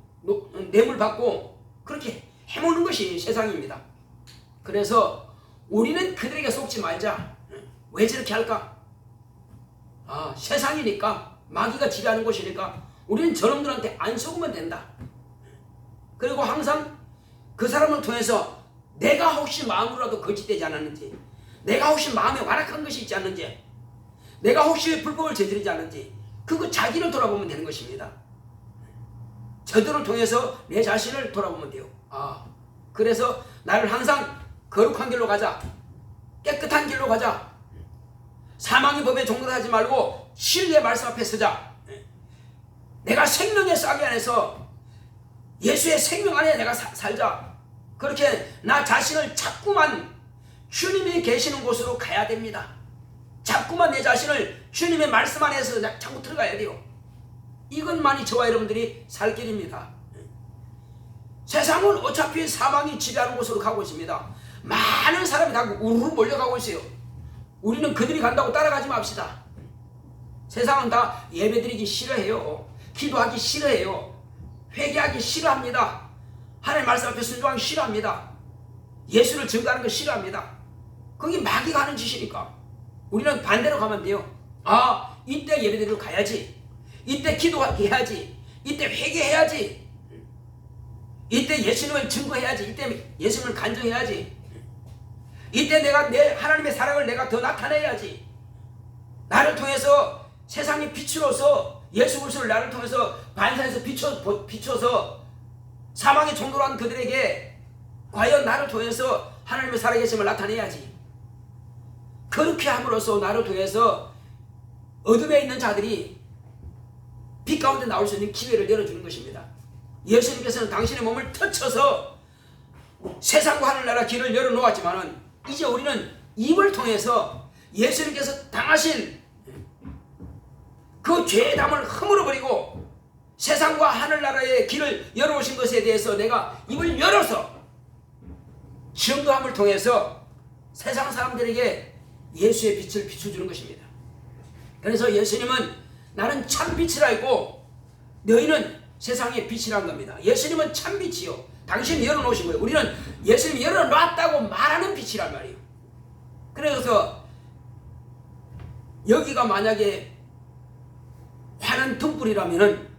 뇌물 받고 그렇게 해먹는 것이 세상입니다. 그래서 우리는 그들에게 속지 말자. 왜 저렇게 할까? 세상이니까, 마귀가 지배하는 곳이니까 우리는 저놈들한테 안 속으면 된다. 그리고 항상 그 사람을 통해서 내가 혹시 마음으로라도 거짓되지 않았는지, 내가 혹시 마음에 완악한 것이 있지 않는지, 내가 혹시 불법을 저지르지 않는지, 그거 자기를 돌아보면 되는 것입니다. 저들을 통해서 내 자신을 돌아보면 돼요. 그래서 나를 항상 거룩한 길로 가자, 깨끗한 길로 가자, 사망의 법에 종노하지 말고 진리의 말씀 앞에 서자. 내가 생명의 싹이 안에서 예수의 생명 안에 내가 살자. 그렇게 나 자신을 자꾸만 주님이 계시는 곳으로 가야 됩니다. 자꾸만 내 자신을 주님의 말씀 안에서 자꾸 들어가야 돼요. 이것만이 저와 여러분들이 살 길입니다. 세상은 어차피 사망이 지배하는 곳으로 가고 있습니다. 많은 사람이 다 우르르 몰려가고 있어요. 우리는 그들이 간다고 따라가지 맙시다. 세상은 다 예배드리기 싫어해요. 기도하기 싫어해요. 회개하기 싫어합니다. 하나님 말씀 앞에 순종하기 싫어합니다. 예수를 증거하는 거 싫어합니다. 그게 마귀가 하는 짓이니까 우리는 반대로 가면 돼요. 이때 예배드리러 가야지, 이때 기도해야지, 이때 회개해야지, 이때 예수님을 증거해야지, 이때 예수님을 간증해야지, 이때 내가 내 하나님의 사랑을 내가 더 나타내야지. 나를 통해서 세상의 빛으로서 예수 그리스도를 나를 통해서 반사해서 비춰서 사망의 종로로 한 그들에게 과연 나를 통해서 하나님의 살아계심을 나타내야지. 그렇게 함으로써 나를 통해서 어둠에 있는 자들이 빛 가운데 나올 수 있는 기회를 열어주는 것입니다. 예수님께서는 당신의 몸을 터쳐서 세상과 하늘나라 길을 열어놓았지만은, 이제 우리는 입을 통해서 예수님께서 당하신 그 죄의 담을 허물어버리고 세상과 하늘나라의 길을 열어오신 것에 대해서 내가 입을 열어서 증거함을 통해서 세상 사람들에게 예수의 빛을 비춰주는 것입니다. 그래서 예수님은 나는 참 빛을 알고 너희는 세상의 빛이란 겁니다. 예수님은 참 빛이요. 당신이 열어놓으신 거예요. 우리는 예수님이 열어놨다고 말하는 빛이란 말이에요. 그래서 여기가 만약에 화는 등불이라면은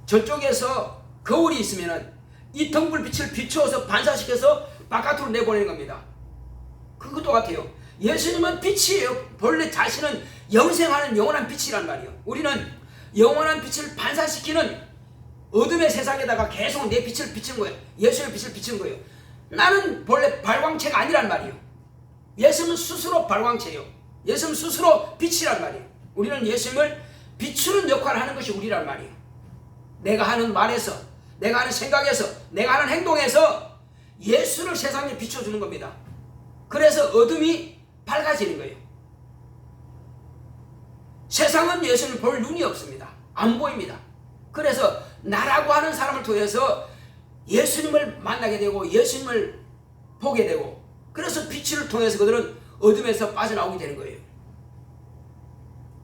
저쪽에서 거울이 있으면은 이 등불빛을 비추어서 반사시켜서 바깥으로 내보내는 겁니다. 그것도 같아요. 예수님은 빛이에요. 본래 자신은 영생하는 영원한 빛이란 말이에요. 우리는 영원한 빛을 반사시키는 어둠의 세상에다가 계속 내 빛을 비추는 거예요. 예수의 빛을 비추는 거예요. 나는 본래 발광체가 아니란 말이에요. 예수는 스스로 발광체예요. 예수는 스스로 빛이란 말이에요. 우리는 예수님을 비추는 역할을 하는 것이 우리란 말이에요. 내가 하는 말에서, 내가 하는 생각에서, 내가 하는 행동에서 예수를 세상에 비춰주는 겁니다. 그래서 어둠이 밝아지는 거예요. 세상은 예수님을 볼 눈이 없습니다. 안 보입니다. 그래서 나라고 하는 사람을 통해서 예수님을 만나게 되고 예수님을 보게 되고, 그래서 빛을 통해서 그들은 어둠에서 빠져나오게 되는 거예요.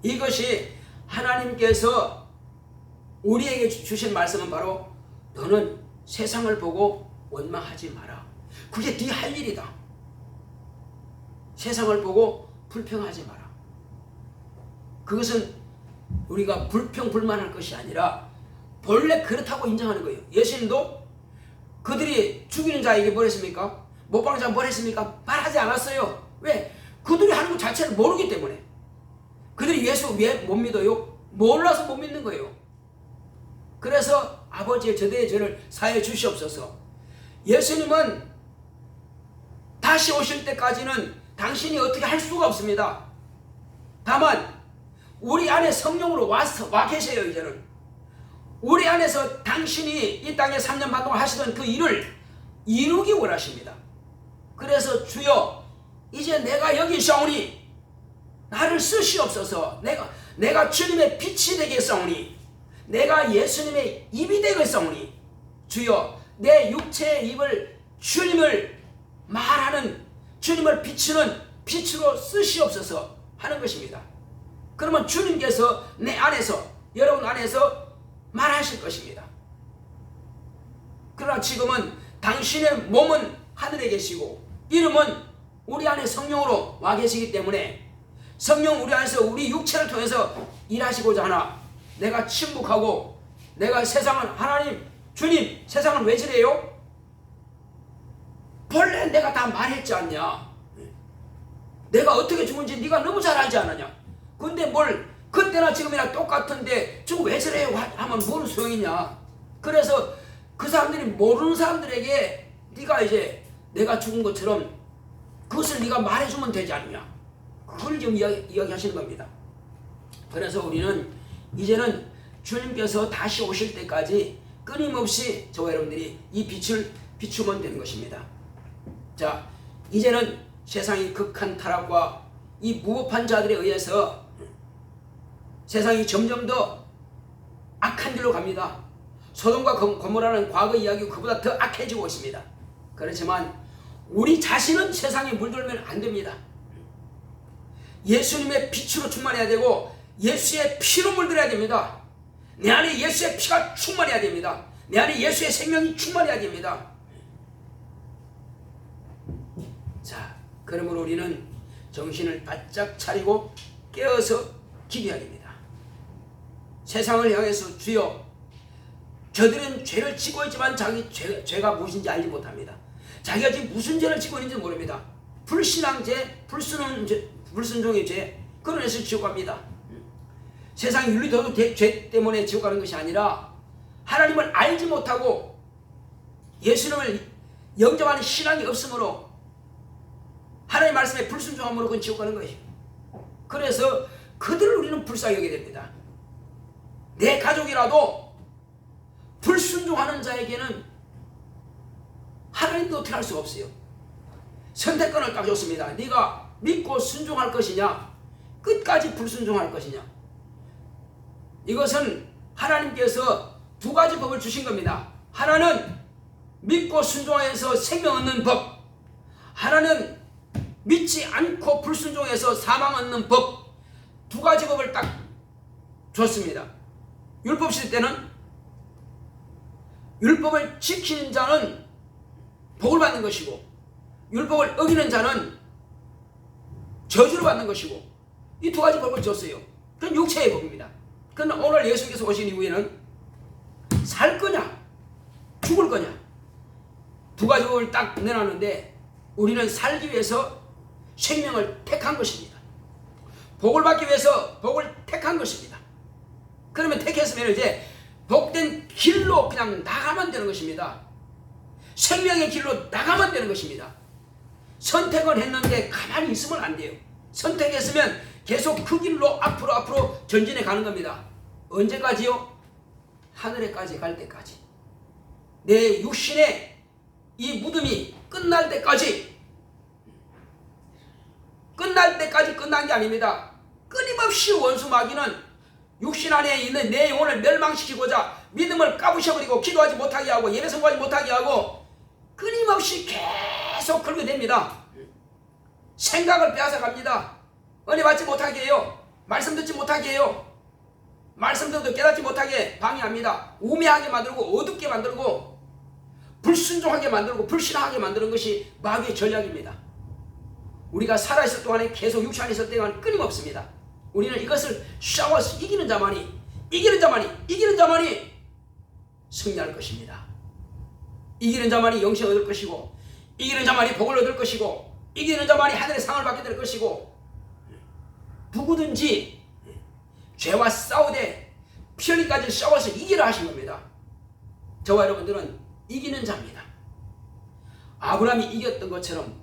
이것이 하나님께서 우리에게 주신 말씀은 바로 너는 세상을 보고 원망하지 마라. 그게 네 할 일이다. 세상을 보고 불평하지 마라. 그것은 우리가 불평불만할 것이 아니라 본래 그렇다고 인정하는 거예요. 예수님도 그들이 죽이는 자에게 뭘 했습니까? 못 박는 자가 뭘 했습니까? 말하지 않았어요. 왜? 그들이 하는 것 자체를 모르기 때문에. 그들이 예수 왜 못 믿어요? 몰라서 못 믿는 거예요. 그래서 아버지의 저대의 죄를 사해 주시옵소서. 예수님은 다시 오실 때까지는 당신이 어떻게 할 수가 없습니다. 다만 우리 안에 성령으로 와 계세요. 이제는 우리 안에서 당신이 이 땅에 3년 반 동안 하시던 그 일을 이루기 원하십니다. 그래서 주여 이제 내가 여기 있사오니 나를 쓰시옵소서. 내가 주님의 빛이 되겠사오니, 내가 예수님의 입이 되겠사오니, 주여 내 육체의 입을 주님을 말하는, 주님을 비추는 빛으로 쓰시옵소서 하는 것입니다. 그러면 주님께서 내 안에서, 여러분 안에서 말하실 것입니다. 그러나 지금은 당신의 몸은 하늘에 계시고 이름은 우리 안에 성령으로 와 계시기 때문에 성령 우리 안에서 우리 육체를 통해서 일하시고자 하나, 내가 침묵하고 내가 세상을, 하나님 주님 세상은 왜 저래요? 본래 내가 다 말했지 않냐? 내가 어떻게 죽은지 네가 너무 잘 알지 않느냐? 근데 뭘 그때나 지금이나 똑같은데 지금 왜 저래요? 하면 무슨 소용이냐? 그래서 그 사람들이 모르는 사람들에게 네가 이제 내가 죽은 것처럼 그것을 네가 말해주면 되지 않느냐? 그걸 지금 이야기하시는 겁니다. 그래서 우리는 이제는 주님께서 다시 오실 때까지 끊임없이 저와 여러분들이 이 빛을 비추면 되는 것입니다. 자, 이제는 세상이 극한 타락과 이 무법한 자들에 의해서 세상이 점점 더 악한 길로 갑니다. 소돔과 고모라는 과거 이야기가 그보다 더 악해지고 있습니다. 그렇지만 우리 자신은 세상에 물들면 안 됩니다. 예수님의 빛으로 충만해야 되고 예수의 피로 물들어야 됩니다. 내 안에 예수의 피가 충만해야 됩니다. 내 안에 예수의 생명이 충만해야 됩니다. 자, 그러므로 우리는 정신을 바짝 차리고 깨어서 기도해야 됩니다. 세상을 향해서 주여, 저들은 죄를 지고 있지만 자기 죄가 무엇인지 알지 못합니다. 자기가 지금 무슨 죄를 지고 있는지 모릅니다. 불신앙죄, 불순종의 죄, 그런 것을 지옥 갑니다. 세상 윤리도덕 죄 때문에 지옥 가는 것이 아니라 하나님을 알지 못하고 예수님을 영접하는 신앙이 없으므로 하나님의 말씀에 불순종함으로 그건 지옥 가는 거예요. 그래서 그들을 우리는 불쌍히 여기게 됩니다. 내 가족이라도 불순종하는 자에게는 하나님도 어떻게 할 수가 없어요. 선택권을 딱 줬습니다. 네가 믿고 순종할 것이냐, 끝까지 불순종할 것이냐. 이것은 하나님께서 두 가지 법을 주신 겁니다. 하나는 믿고 순종해서 생명 얻는 법, 하나는 믿지 않고 불순종해서 사망 얻는 법, 두 가지 법을 딱 줬습니다. 율법 시대 때는 율법을 지키는 자는 복을 받는 것이고 율법을 어기는 자는 저주를 받는 것이고, 이 두 가지 법을 줬어요. 그건 육체의 법입니다. 그러나 오늘 예수님께서 오신 이후에는 살 거냐 죽을 거냐, 두 가지를 딱 내놨는데 우리는 살기 위해서 생명을 택한 것입니다. 복을 받기 위해서 복을 택한 것입니다. 그러면 택했으면 이제 복된 길로 그냥 나가면 되는 것입니다. 생명의 길로 나가면 되는 것입니다. 선택을 했는데 가만히 있으면 안 돼요. 선택했으면 계속 그 길로 앞으로 전진해 가는 겁니다. 언제까지요? 하늘에까지 갈 때까지. 내 육신의 이 무덤이 끝날 때까지. 끝날 때까지 끝난 게 아닙니다. 끊임없이 원수 마귀는 육신 안에 있는 내 영혼을 멸망시키고자 믿음을 까부셔버리고 기도하지 못하게 하고 예배 선포하지 못하게 하고 끊임없이 계속 그렇게 됩니다. 생각을 빼앗아갑니다. 은혜 받지 못하게 해요. 말씀 듣지 못하게 해요. 말씀 듣도 깨닫지 못하게 방해합니다. 우매하게 만들고 어둡게 만들고 불순종하게 만들고 불신하게 만드는 것이 마귀의 전략입니다. 우리가 살아있을 동안에 계속 육신 안에 있을 때는 끊임없습니다. 우리는 이것을 싸워서 이기는 자만이 승리할 것입니다. 이기는 자만이 영생을 얻을 것이고 이기는 자만이 복을 얻을 것이고 이기는 자만이 하늘의 상을 받게 될 것이고 누구든지 죄와 싸우되 피 흘리기까지 싸워서 이기라 하신 겁니다. 저와 여러분들은 이기는 자입니다. 아브라함이 이겼던 것처럼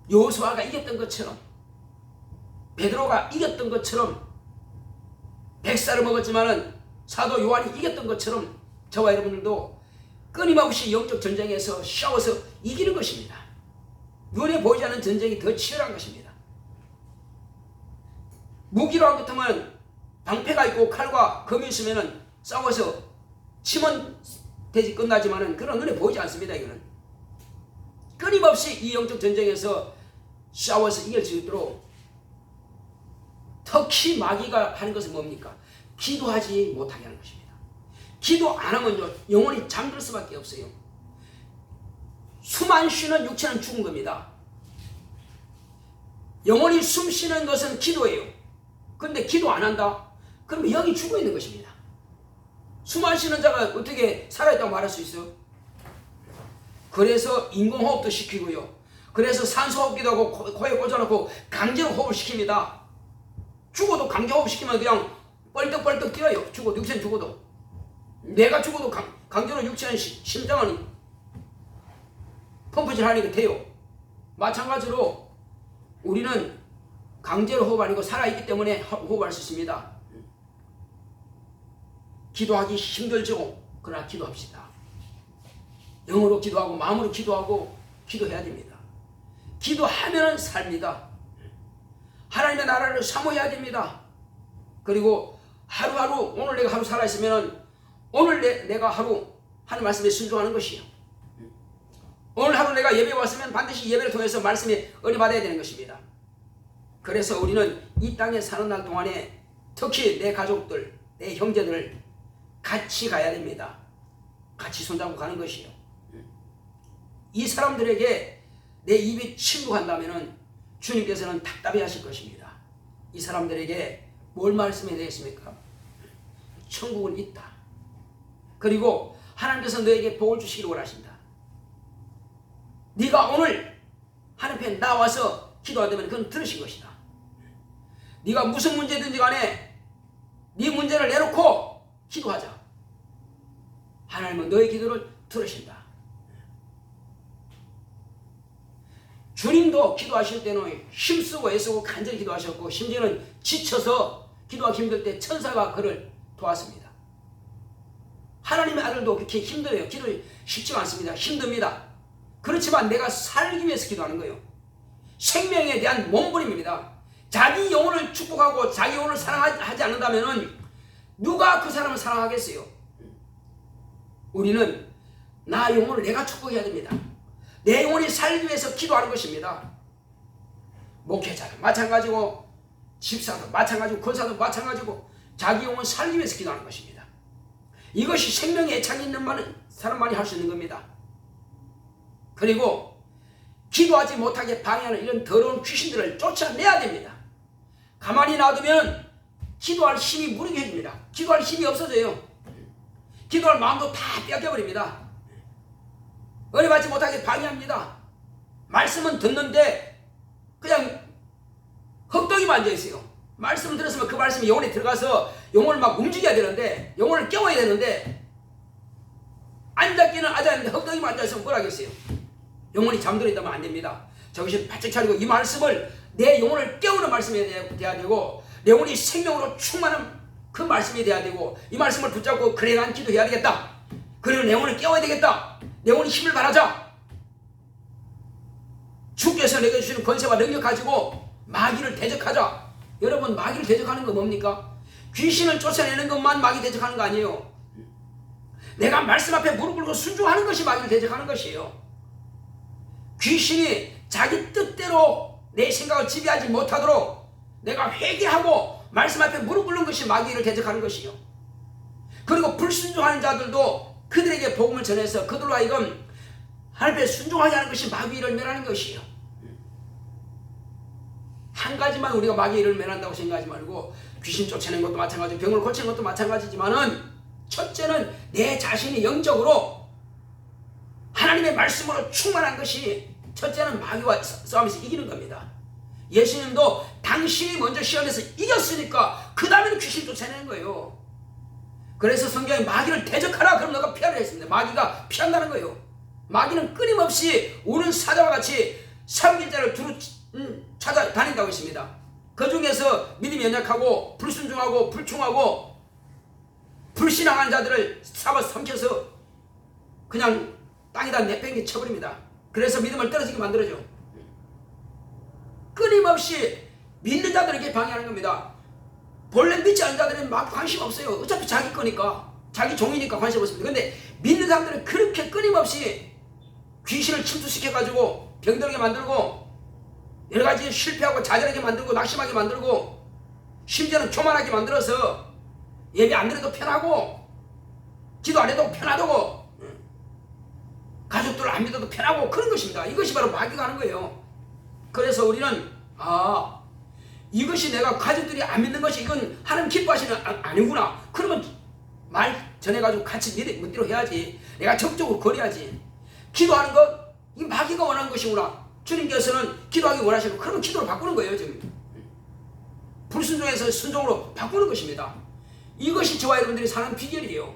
여호수아가 이겼던 것처럼 베드로가 이겼던 것처럼 백살을 먹었지만은 사도 요한이 이겼던 것처럼 저와 여러분들도 끊임없이 영적 전쟁에서 싸워서 이기는 것입니다. 눈에 보이지 않는 전쟁이 더 치열한 것입니다. 무기로 한 것 같으면 방패가 있고 칼과 검이 있으면 싸워서 치면 되지 끝나지만은 그런 눈에 보이지 않습니다. 이거는 끊임없이 이 영적 전쟁에서 싸워서 이길 수 있도록 특히 마귀가 하는 것은 뭡니까? 기도하지 못하게 하는 것입니다. 기도 안 하면요 영혼이 잠들 수밖에 없어요. 숨 안 쉬는 육체는 죽은 겁니다. 영혼이 숨 쉬는 것은 기도예요. 그런데 기도 안 한다? 그러면 영이 죽어 있는 것입니다. 숨 안 쉬는 자가 어떻게 살아있다고 말할 수 있어요? 그래서 인공호흡도 시키고요. 그래서 산소호흡기도 하고 코에 꽂아놓고 강제로 호흡을 시킵니다. 죽어도 강제호흡 시키면 그냥 뻘떡뻘떡 뛰어요. 죽어도 육체는 죽어도. 내가 죽어도 강제로 육체는 심장은 펌프질 하니까 돼요. 마찬가지로 우리는 강제로 호흡 아니고 살아있기 때문에 호흡할 수 있습니다. 기도하기 힘들죠. 그러나 기도합시다. 영어로 기도하고 마음으로 기도하고 기도해야 됩니다. 기도하면 삽니다. 하나님의 나라를 사모해야 됩니다. 그리고 하루하루 오늘 내가 하루 살아있으면 오늘 내가 하루 하는 말씀에 순종하는 것이에요. 오늘 하루 내가 예배 왔으면 반드시 예배를 통해서 말씀에 은혜 받아야 되는 것입니다. 그래서 우리는 이 땅에 사는 날 동안에 특히 내 가족들, 내 형제들 같이 가야 됩니다. 같이 손잡고 가는 것이에요. 이 사람들에게 내 입이 침묵한다면 주님께서는 답답해 하실 것입니다. 이 사람들에게 뭘 말씀해야 되겠습니까? 천국은 있다. 그리고 하나님께서 너에게 복을 주시기를 원하신다. 네가 오늘 하나님 앞에 나와서 기도하다면 그건 들으신 것이다. 네가 무슨 문제든지 간에 네 문제를 내놓고 기도하자. 하나님은 너의 기도를 들으신다. 주님도 기도하실 때는 힘쓰고 애쓰고 간절히 기도하셨고 심지어는 지쳐서 기도하기 힘들 때 천사가 그를 도왔습니다. 하나님의 아들도 그렇게 힘들어요. 기도 쉽지 않습니다. 힘듭니다. 그렇지만 내가 살기 위해서 기도하는 거예요. 생명에 대한 몸부림입니다. 자기 영혼을 축복하고 자기 영혼을 사랑하지 않는다면 누가 그 사람을 사랑하겠어요? 우리는 나 영혼을 내가 축복해야 됩니다. 내 영혼이 살기 위해서 기도하는 것입니다. 목회자도 마찬가지고 집사도 마찬가지고 권사도 마찬가지고 자기 영혼 살기 위해서 기도하는 것입니다. 이것이 생명의 애착이 있는 사람만이 할 수 있는 겁니다. 그리고 기도하지 못하게 방해하는 이런 더러운 귀신들을 쫓아내야 됩니다. 가만히 놔두면 기도할 힘이 무력해집니다. 기도할 힘이 없어져요. 기도할 마음도 다 뺏겨버립니다. 은혜 받지 못하게 방해합니다. 말씀은 듣는데 그냥 헛떡이만 앉아있어요. 말씀 들었으면 그 말씀이 영혼에 들어가서 영혼을 막 움직여야 되는데, 영혼을 깨워야 되는데, 앉았기는 앉았는데 헛떡이만 앉아있으면 뭘 하겠어요? 영혼이 잠들어 있다면 안 됩니다. 정신 바짝 차리고 이 말씀을, 내 영혼을 깨우는 말씀이 돼야 되고, 내 영혼이 생명으로 충만한 그 말씀이 돼야 되고, 이 말씀을 붙잡고 그래 난 기도해야 되겠다. 그리고 내 영혼을 깨워야 되겠다. 내 영혼이 힘을 발하자. 주께서 내게 주시는 권세와 능력 가지고 마귀를 대적하자. 여러분, 마귀를 대적하는 건 뭡니까? 귀신을 쫓아내는 것만 마귀 대적하는 거 아니에요. 내가 말씀 앞에 무릎 꿇고 순종하는 것이 마귀를 대적하는 것이에요. 귀신이 자기 뜻대로 내 생각을 지배하지 못하도록 내가 회개하고 말씀 앞에 무릎 꿇는 것이 마귀를 대적하는 것이요. 그리고 불순종하는 자들도 그들에게 복음을 전해서 그들로 하여금 하나님께 순종하게 하는 것이 마귀를 멸하는 것이요. 한 가지만 우리가 마귀를 멸한다고 생각하지 말고, 귀신 쫓아내는 것도 마찬가지고 병을 고치는 것도 마찬가지지만은, 첫째는 내 자신이 영적으로 하나님의 말씀으로 충만한 것이 첫째는 마귀와 싸움에서 이기는 겁니다. 예수님도 당신이 먼저 시험에서 이겼으니까 그 다음에는 귀신 쫓아내는 거예요. 그래서 성경에 마귀를 대적하라, 그럼 너가 피하라 했습니다. 마귀가 피한다는 거예요. 마귀는 끊임없이 우는 사자와 같이 삼길자를 두루 찾아다닌다고 했습니다. 그 중에서 믿음이 연약하고 불순종하고 불충하고 불신앙한 자들을 잡아 삼켜서 그냥 땅에다 내팽개 쳐버립니다. 그래서 믿음을 떨어지게 만들어줘. 끊임없이 믿는 자들에게 방해하는 겁니다. 본래 믿지 않는 자들은 막 관심 없어요. 어차피 자기 거니까, 자기 종이니까 관심 없습니다. 근데 믿는 사람들은 그렇게 끊임없이 귀신을 침투시켜가지고 병들게 만들고, 여러가지 실패하고 좌절하게 만들고 낙심하게 만들고, 심지어는 교만하게 만들어서 예배 안 드려도 편하고, 기도 안 해도 편하다고, 가족들을 안 믿어도 편하고, 그런 것입니다. 이것이 바로 마귀가 하는 거예요. 그래서 우리는 이것이 내가 가족들이 안 믿는 것이 이건 하나님 기뻐하시는 아니구나. 그러면 말 전해가지고 같이 믿기로 해야지. 내가 적극적으로 거려야지. 기도하는 것, 이 마귀가 원하는 것이구나. 주님께서는 기도하기 원하시고, 그러면 기도를 바꾸는 거예요. 지금 불순종에서 순종으로 바꾸는 것입니다. 이것이 저와 여러분들이 사는 비결이에요.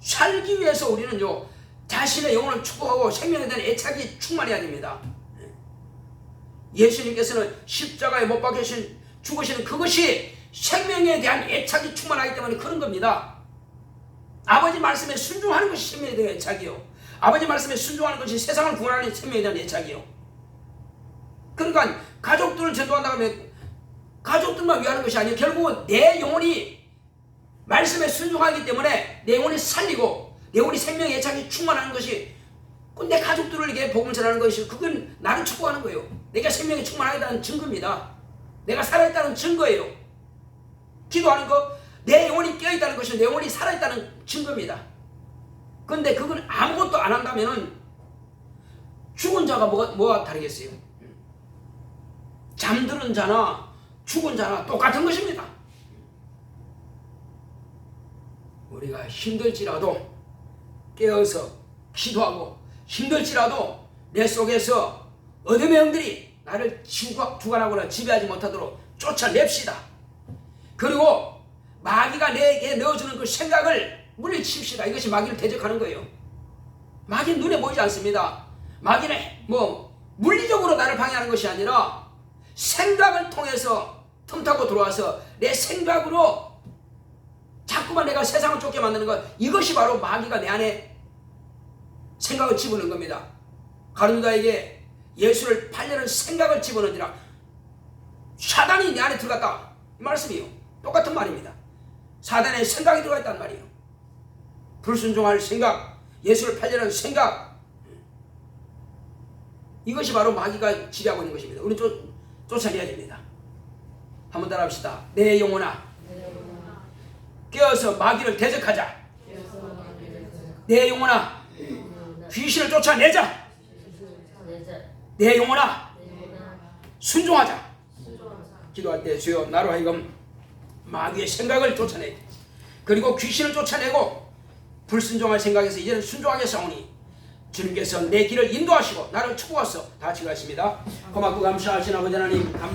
살기 위해서 우리는요, 자신의 영혼을 축복하고 생명에 대한 애착이 충만해야 됩니다. 예수님께서는 십자가에 못 박히신 죽으시는 그것이 생명에 대한 애착이 충만하기 때문에 그런 겁니다. 아버지 말씀에 순종하는 것이 생명에 대한 애착이요. 아버지 말씀에 순종하는 것이 세상을 구원하는 생명에 대한 애착이요. 그러니까 가족들을 전도한다고 하면 가족들만 위하는 것이 아니에요. 결국은 내 영혼이 말씀에 순종하기 때문에 내 영혼이 살리고 내 영혼이 생명의 애착이 충만하는 것이, 내 가족들에게 복음을 전하는 것이, 그건 나를 축복하는 거예요. 내가 생명이 충만하다는 증거입니다. 내가 살아있다는 증거예요. 기도하는 것, 내 영혼이 깨어있다는 것이 내 영혼이 살아있다는 증거입니다. 그런데 그건 아무것도 안 한다면 죽은 자가 뭐가 다르겠어요? 잠드는 자나 죽은 자나 똑같은 것입니다. 우리가 힘들지라도 깨어서 기도하고, 힘들지라도 내 속에서 어둠의 영들이 나를 주관하거나 지배하지 못하도록 쫓아냅시다. 그리고 마귀가 내게 넣어주는 그 생각을 물리칩시다. 이것이 마귀를 대적하는 거예요. 마귀는 눈에 보이지 않습니다. 마귀는 물리적으로 나를 방해하는 것이 아니라 생각을 통해서 틈타고 들어와서 내 생각으로 자꾸만 내가 세상을 쫓게 만드는 것, 이것이 바로 마귀가 내 안에 생각을 집어넣은 겁니다. 가룟 유다에게 예수를 팔려는 생각을 집어넣으니라. 사단이 내 안에 들어갔다, 이 말씀이에요. 똑같은 말입니다. 사단의 생각이 들어가 있다는 말이에요. 불순종할 생각, 예수를 팔려는 생각, 이것이 바로 마귀가 지배하고 있는 것입니다. 우리 쫓아내야 됩니다. 한번 따라합시다. 내 영혼아, 깨어서 마귀를 대적하자. 내 영혼아, 귀신을 쫓아내자. 내 영혼아, 순종하자. 기도할 때 주여 나로 하여금 마귀의 생각을 쫓아내, 그리고 귀신을 쫓아내고 불순종할 생각에서 이제는 순종하게 싸우니 주님께서 내 길을 인도하시고 나를 축복하소. 다 같이 가겠습니다. 고맙고 감사하신 아버지 하나님 감사